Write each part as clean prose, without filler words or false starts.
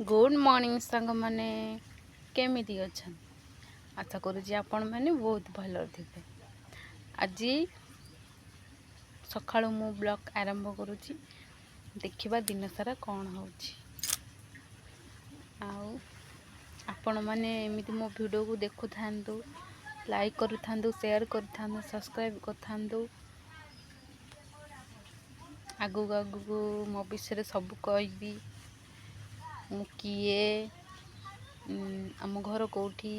Good morning सांग मैंने केमिति अच्छा आशा करुँच आपण मैंने बहुत भल थे। आज सकाळु मु ब्लॉग आरंभ करुँची देखिबा दिन सारा कौन हो आपण मैंने एमती मो वीडियो को देखु थांतु लाइक करू थांतु शेयर करू थांतु सब्सक्राइब कर थांतु आगु आगु मो विषय सब कहबी मु किए आम घर कौटी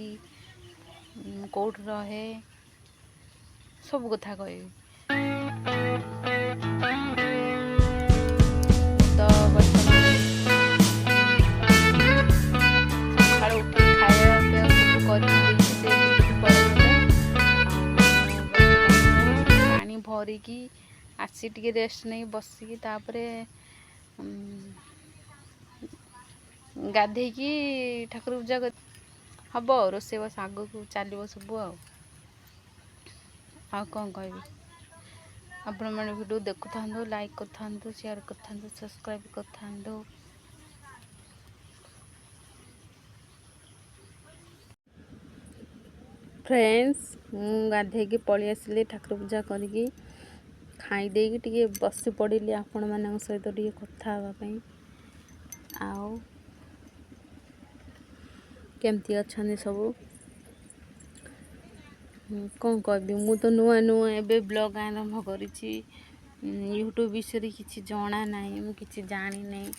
कौट रहे सब कथा कहबी। तो बर्तमान सकाळ उठी खाया पिया सब पानी भरिकी आसी टिके रेस्ट नहीं बसिकी तापरे गाधे की ठाकुर पूजा हम रोसे बस आग को चलो सब कौन कह आपण मैंने वीडियो देखु था लाइक कर था शेयर कर था सब्सक्राइब कर था। फ्रेंड्स मु गाधे की पलि आसिली ठाकुर पूजा करके खाई देकी टिके बसी पड़ी आपण मान सहित टिके कथा हाँवाई आओ केमती अच्छा सब कौन कहबी मु तो नुआ नुआ एबे ब्लॉग आरंभ करिछि यूट्यूब विषय किसी जना ना मुझे जानी नहीं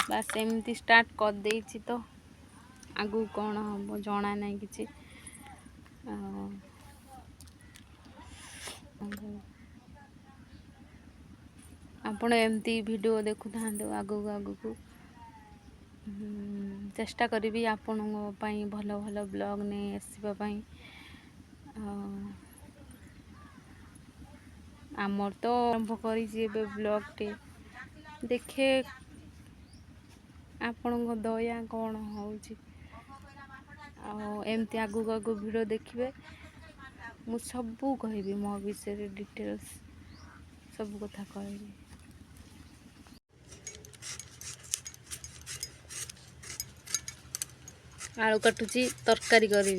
बस एमती स्टार्ट कर देछि तो आगु कौन हम जना ना कि आपण एमती वीडियो देखु था आगु आगु को चेष्टा करी आपण भल भल ब्लॉग नहीं आसवाई आमर तो आरंभ कर ब्लॉग टे देखे आपण दया कौन होमती आगु आगु वीडियो देखिए मु सबू कहबी मो विषय डिटेल्स सब कथा कहबी। आलू काटुची तरकारी करी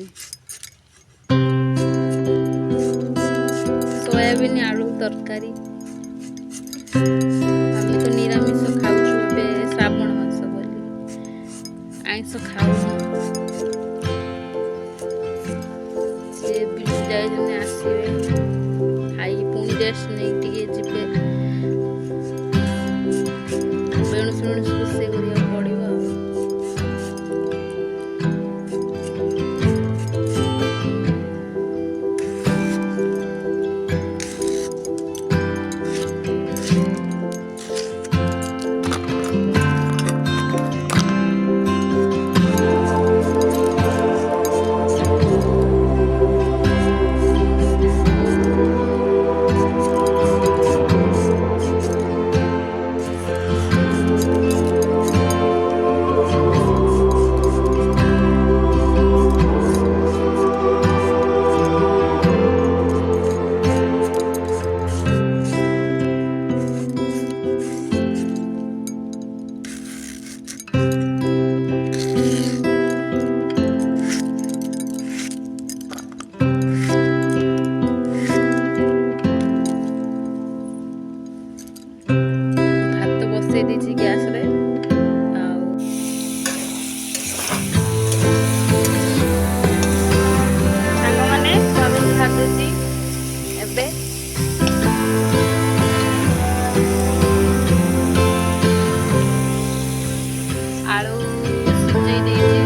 सोयाबीन आलू तरकारी आम तो निरामिष खाऊ श्रावण मास बोली आइंस खाऊ सी बिल जाए आसवे खाई पुणी रेस्ट नहीं टिके जीवे बेणु शुणु रोषे करा पड़ो। गैस रे सांग माने सब खादुची एबे आलू सिझाई देछि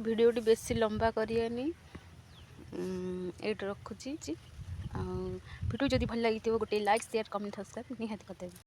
भिडियोटी बेसी लंबा करियानी ये रखुची भिडियो जदि भल लगी गोटे लाइक शेयर कमेंट सब्सक्राइब निहाती करदेबे।